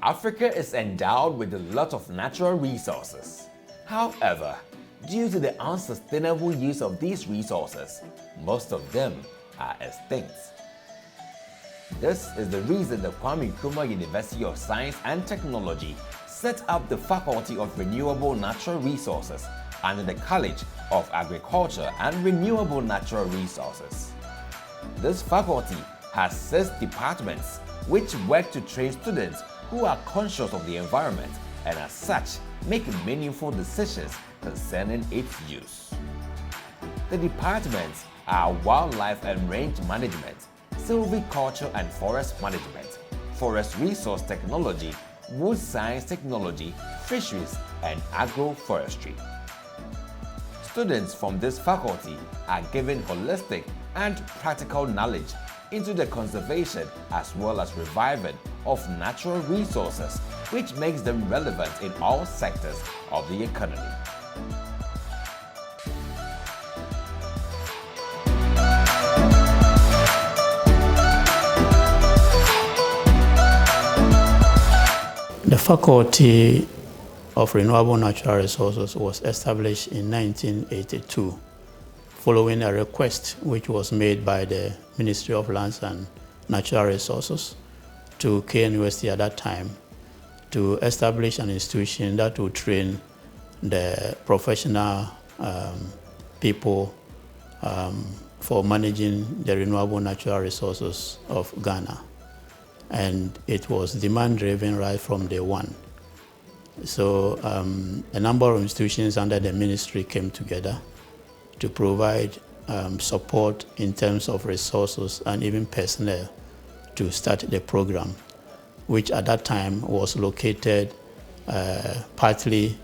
Africa is endowed with a lot of natural resources. However, due to the unsustainable use of these resources, most of them are extinct. This is the reason the Kwame Nkrumah University of Science and Technology set up the Faculty of Renewable Natural Resources under the College of Agriculture and Renewable Natural Resources. This faculty has 6 departments which work to train students who are conscious of the environment and as such make meaningful decisions concerning its use. The departments are Wildlife and Range Management, Silviculture and Forest Management, Forest Resource Technology, Wood Science Technology, Fisheries, and Agroforestry. Students from this faculty are given holistic and practical knowledge into the conservation as well as reviving of natural resources, which makes them relevant in all sectors of the economy. The Faculty of Renewable Natural Resources was established in 1982 following a request which was made by the Ministry of Lands and Natural Resources to K University at that time to establish an institution that would train the professional people for managing the renewable natural resources of Ghana. And it was demand-driven right from day one. So a number of institutions under the ministry came together to provide support in terms of resources and even personnel to start the program, which at that time was located partly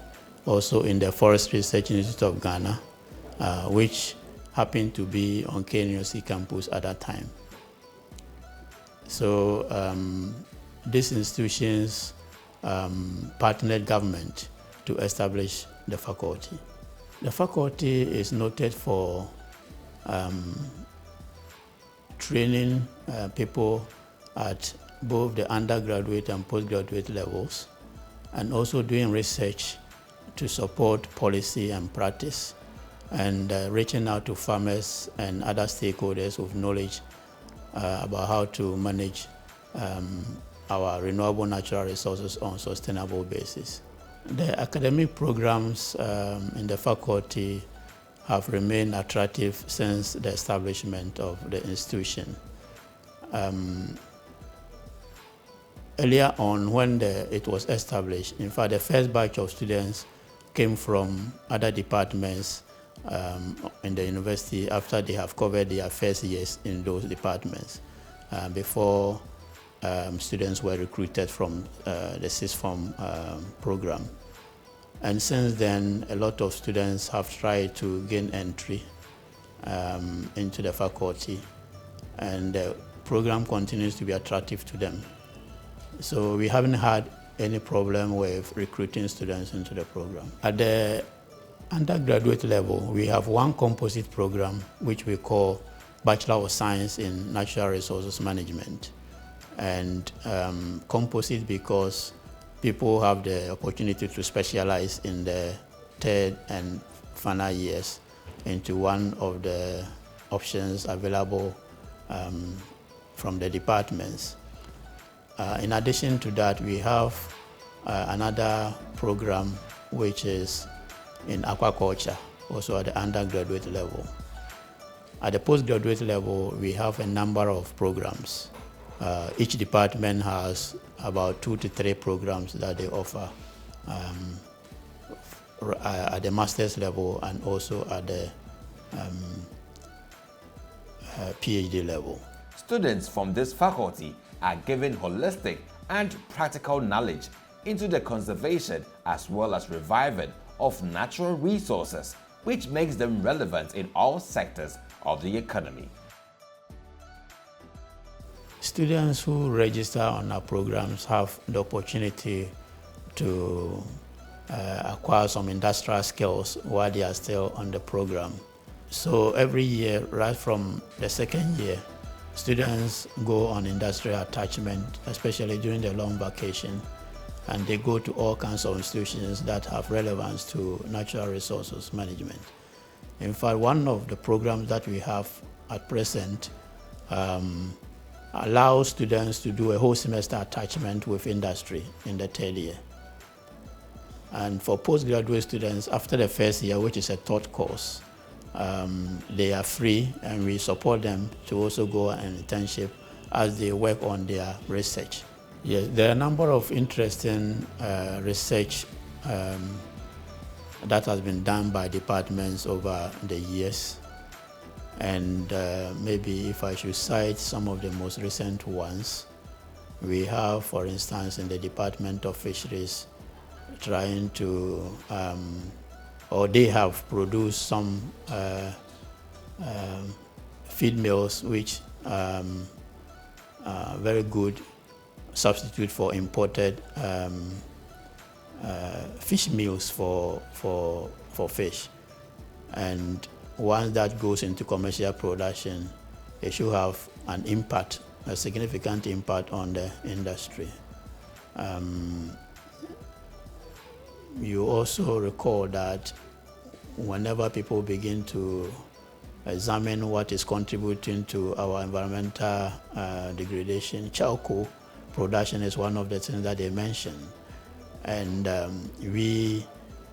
also in the Forest Research Institute of Ghana, which happened to be on KNUST campus at that time. So these institutions partnered government to establish the faculty. The faculty is noted for training people at both the undergraduate and postgraduate levels, and also doing research to support policy and practice, and reaching out to farmers and other stakeholders with knowledge about how to manage our renewable natural resources on a sustainable basis. The academic programs in the faculty have remained attractive since the establishment of the institution. Earlier on, when it was established, in fact, the first batch of students came from other departments in the university after they have covered their first years in those departments before students were recruited from the sixth form program. And since then, a lot of students have tried to gain entry into the faculty, and the program continues to be attractive to them. So we haven't had any problem with recruiting students into the program. At the undergraduate level, we have one composite program which we call Bachelor of Science in Natural Resources Management. And composite because people have the opportunity to specialize in the third and final years into one of the options available from the departments. In addition to that, we have another program which is in aquaculture, also at the undergraduate level. At the postgraduate level, we have a number of programs. Each department has about 2 to 3 programs that they offer at the master's level and also at the PhD level. Students from this faculty are given holistic and practical knowledge into the conservation as well as reviving of natural resources, which makes them relevant in all sectors of the economy. Students who register on our programs have the opportunity to acquire some industrial skills while they are still on the program. So every year, right from the second year, students go on industrial attachment, especially during the long vacation, and they go to all kinds of institutions that have relevance to natural resources management. In fact, one of the programs that we have at present allows students to do a whole semester attachment with industry in the third year. And for postgraduate students, after the first year, which is a third course, they are free, and we support them to also go on an internship as they work on their research. Yes, there are a number of interesting research that has been done by departments over the years. And maybe if I should cite some of the most recent ones, we have, for instance, in the Department of Fisheries, trying to, or they have produced some feed mills which very good substitute for imported fish meals for fish. And once that goes into commercial production, it should have an impact, a significant impact on the industry. You also recall that whenever people begin to examine what is contributing to our environmental degradation, charcoal production is one of the things that they mention. And we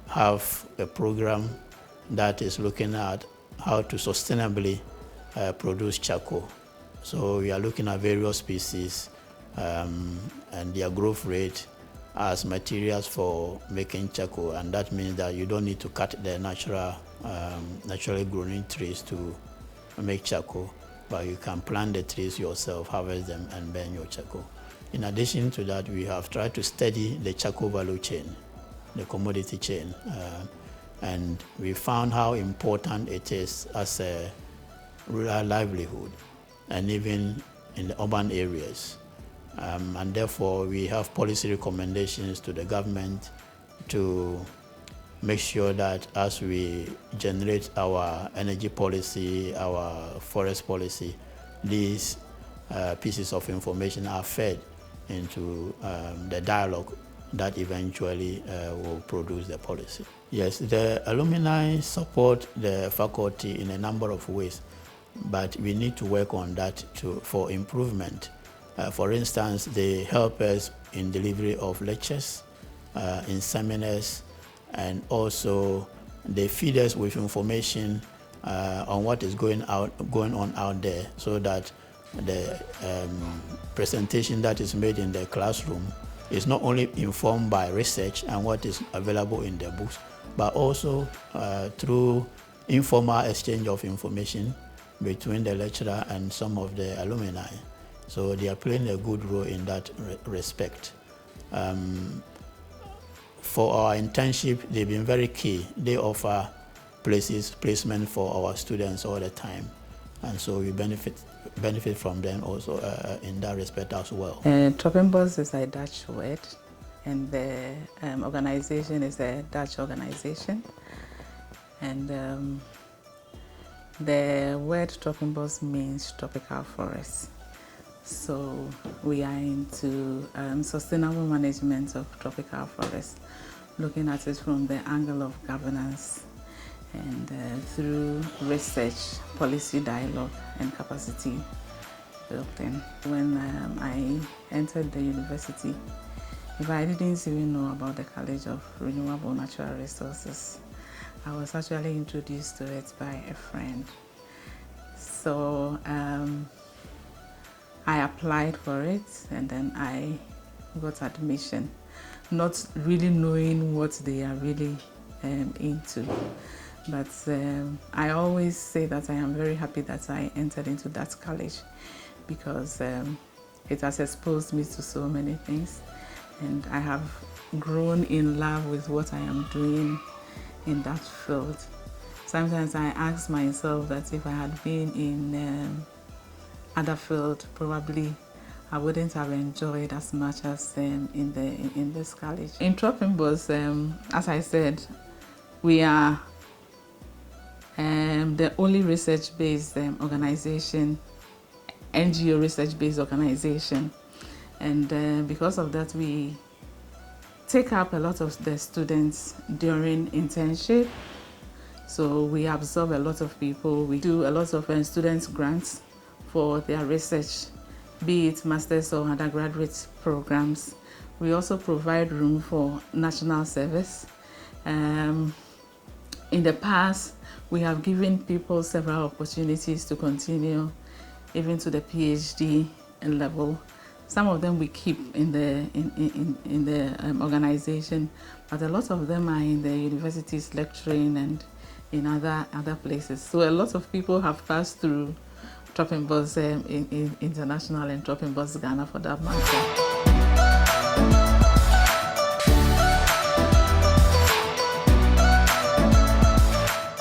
have a program that is looking at how to sustainably produce charcoal. So we are looking at various species and their growth rate as materials for making charcoal, and that means that you don't need to cut the naturally growing trees to make charcoal, but you can plant the trees yourself, harvest them, and burn your charcoal. In addition to that, we have tried to study the charcoal value chain, the commodity chain, and we found how important it is as a rural livelihood, and even in the urban areas. And therefore, we have policy recommendations to the government to make sure that as we generate our energy policy, our forest policy, these pieces of information are fed into the dialogue that eventually will produce the policy. Yes, the alumni support the faculty in a number of ways, but we need to work on that for improvement. For instance, they help us in delivery of lectures, in seminars, and also they feed us with information on what is going on out there, so that the presentation that is made in the classroom is not only informed by research and what is available in the books, but also through informal exchange of information between the lecturer and some of the alumni. So they are playing a good role in that respect. For our internship, they've been very key. They offer placement for our students all the time. And so we benefit from them also in that respect as well. Troppenbos is a Dutch word, and the organization is a Dutch organization. And the word Troppenbos means tropical forest. So we are into sustainable management of tropical forests, looking at it from the angle of governance and through research, policy dialogue, and capacity building. When I entered the university, if I didn't even know about the College of Renewable Natural Resources, I was actually introduced to it by a friend. So I applied for it, and then I got admission, not really knowing what they are really into. But I always say that I am very happy that I entered into that college, because it has exposed me to so many things, and I have grown in love with what I am doing in that field. Sometimes I ask myself that if I had been in other field, probably I wouldn't have enjoyed as much as in this college. In Troppenbos, as I said, we are the only research-based organization, NGO research-based organization, and because of that, we take up a lot of the students during internship. So we absorb a lot of people. We do a lot of students grants for their research, be it master's or undergraduate programs. We also provide room for national service. In the past, we have given people several opportunities to continue even to the PhD level. Some of them we keep in the organization, but a lot of them are in the universities lecturing and in other places. So a lot of people have passed through Tropinbos International and Tropinbos Ghana for that matter.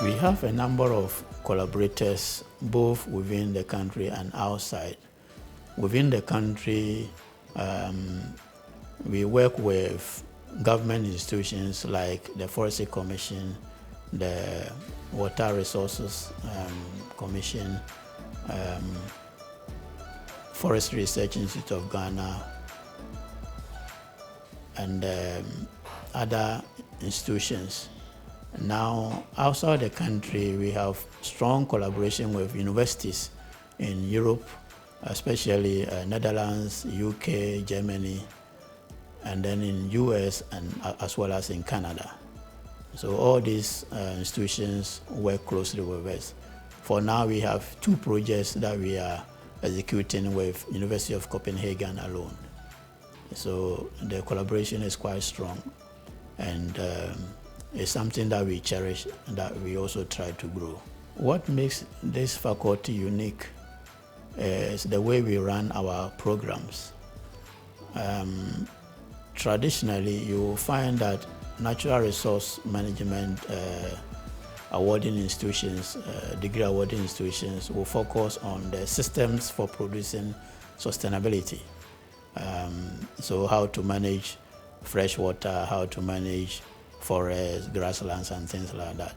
We have a number of collaborators both within the country and outside. Within the country, we work with government institutions like the Forestry Commission, the Water Resources Commission, Forestry Research Institute of Ghana, and other institutions. Now, outside the country, we have strong collaboration with universities in Europe, especially Netherlands, UK, Germany, and then in US and as well as in Canada. So all these institutions work closely with us. For now, we have 2 projects that we are executing with University of Copenhagen alone. So the collaboration is quite strong, and it's something that we cherish and that we also try to grow. What makes this faculty unique is the way we run our programs. Traditionally, you will find that natural resource management awarding institutions, degree awarding institutions will focus on the systems for producing sustainability. So how to manage fresh water, how to manage forests, grasslands, and things like that.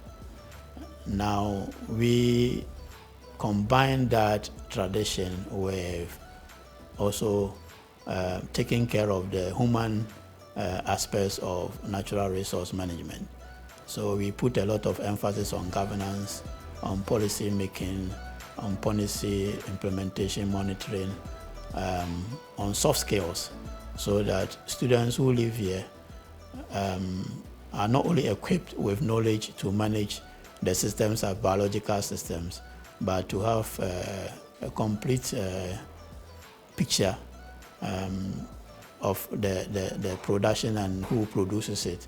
Now, we combine that tradition with also taking care of the human aspects of natural resource management. So we put a lot of emphasis on governance, on policy making, on policy implementation, monitoring, on soft skills, so that students who live here are not only equipped with knowledge to manage the systems as biological systems, but to have a complete picture of the production and who produces it,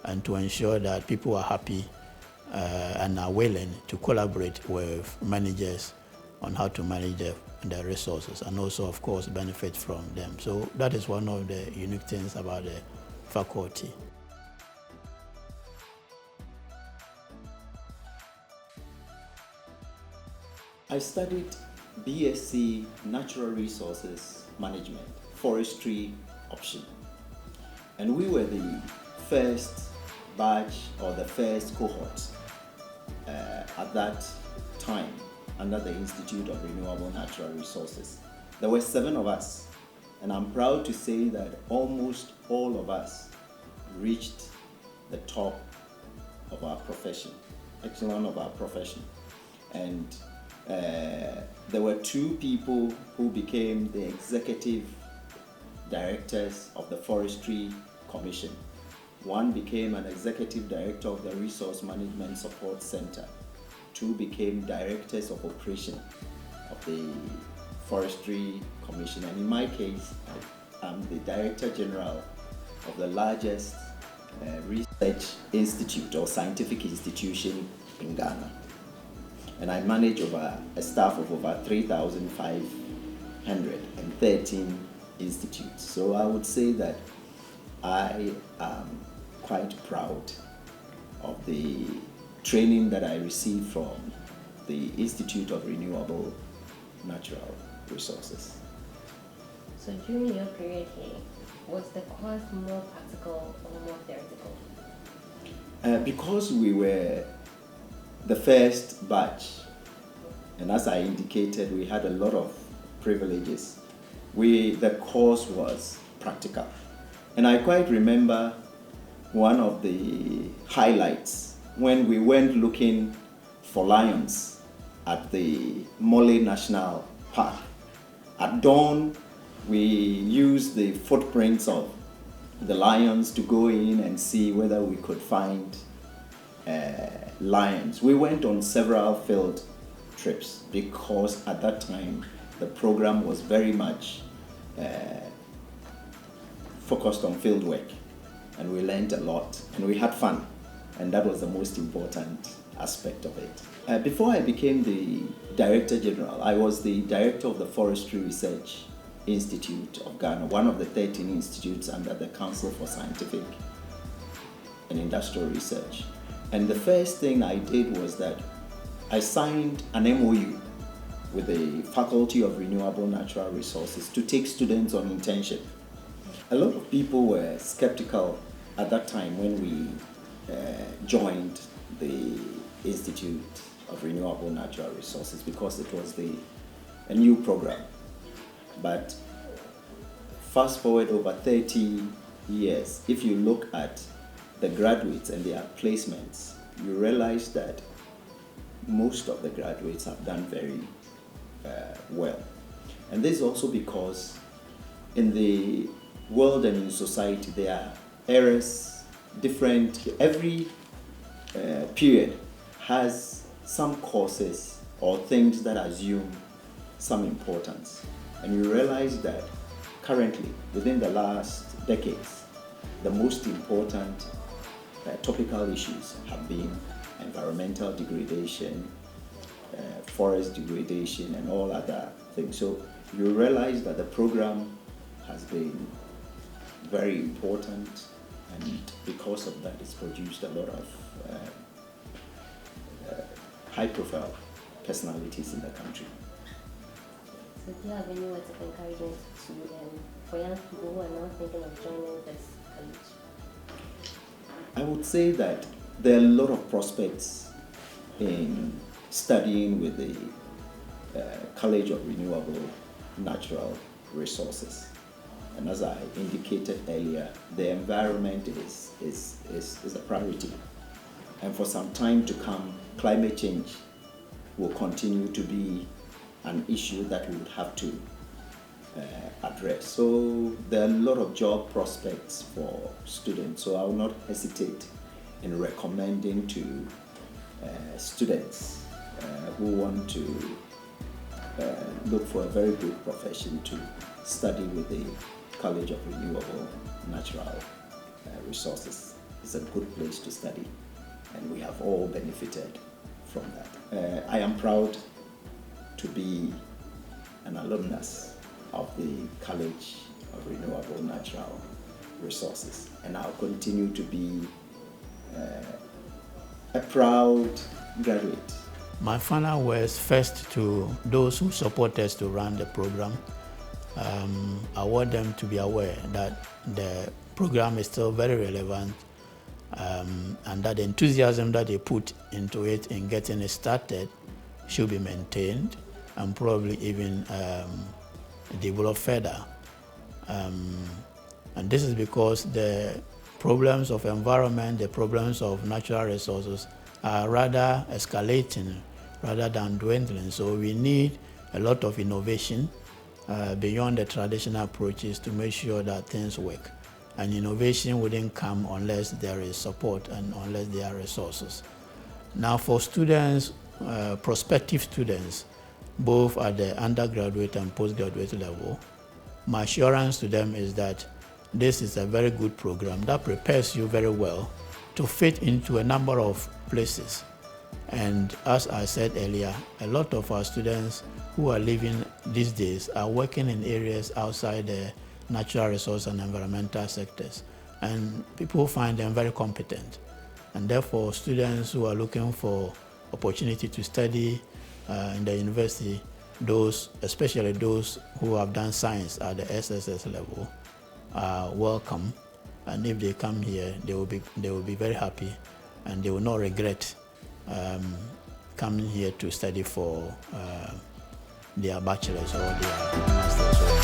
and to ensure that people are happy and are willing to collaborate with managers on how to manage the resources, and also, of course, benefit from them. So that is one of the unique things about the faculty. I studied BSc Natural Resources Management, Forestry option. And we were the first batch or the first cohort at that time under the Institute of Renewable Natural Resources. There were 7 of us, and I'm proud to say that almost all of us reached the top of our profession, echelon of our profession. And there were 2 people who became the executive directors of the Forestry Commission. One became an executive director of the Resource Management Support Center. 2 became directors of operation of the Forestry Commission. And in my case, I'm the Director General of the largest research institute or scientific institution in Ghana. And I manage over a staff of over 3,513 institutes. So I would say that I am quite proud of the training that I received from the Institute of Renewable Natural Resources. So during your period here, was the course more practical or more theoretical? Because we were the first batch, and as I indicated, we had a lot of privileges. The course was practical. And I quite remember one of the highlights when we went looking for lions at the Mole National Park. At dawn, we used the footprints of the lions to go in and see whether we could find lions. We went on several field trips because at that time the program was very much focused on field work, and we learned a lot and we had fun, and that was the most important aspect of it. Before I became the Director General, I was the Director of the Forestry Research Institute of Ghana, one of the 13 institutes under the Council for Scientific and Industrial Research. And the first thing I did was that I signed an MOU with the Faculty of Renewable Natural Resources to take students on internship. A lot of people were skeptical at that time when we joined the Institute of Renewable Natural Resources because it was a new program. But fast forward over 30 years, if you look at the graduates and their placements, you realize that most of the graduates have done very well. And this is also because in the world and in society there are errors, every period has some causes or things that assume some importance. And you realize that currently, within the last decades, the most important topical issues have been environmental degradation, forest degradation, and all other things. So you realize that the program has been very important, and because of that, it's produced a lot of high-profile personalities in the country. So do you have any words of encouragement for young people who are now thinking of joining this college? I would say that there are a lot of prospects in studying with the College of Renewable Natural Resources. And as I indicated earlier, the environment is a priority. And for some time to come, climate change will continue to be an issue that we would have to address. So there are a lot of job prospects for students. So I will not hesitate in recommending to students who want to look for a very good profession to study with the College of Renewable Natural Resources. It's a good place to study, and we have all benefited from that. I am proud to be an alumnus of the College of Renewable Natural Resources, and I'll continue to be a proud graduate. My final words first to those who support us to run the program. I want them to be aware that the program is still very relevant, and that the enthusiasm that they put into it in getting it started should be maintained and probably even developed further. And this is because the problems of environment, the problems of natural resources are rather escalating rather than dwindling. So we need a lot of innovation beyond the traditional approaches to make sure that things work. And innovation wouldn't come unless there is support and unless there are resources. Now for students, prospective students, both at the undergraduate and postgraduate level, my assurance to them is that this is a very good program that prepares you very well to fit into a number of places. And as I said earlier, a lot of our students who are living these days are working in areas outside the natural resource and environmental sectors. And people find them very competent. And therefore, students who are looking for opportunity to study in the university, especially those who have done science at the SSS level, are welcome. And if they come here, they will be very happy, and they will not regret coming here to study for their bachelor's or their master's.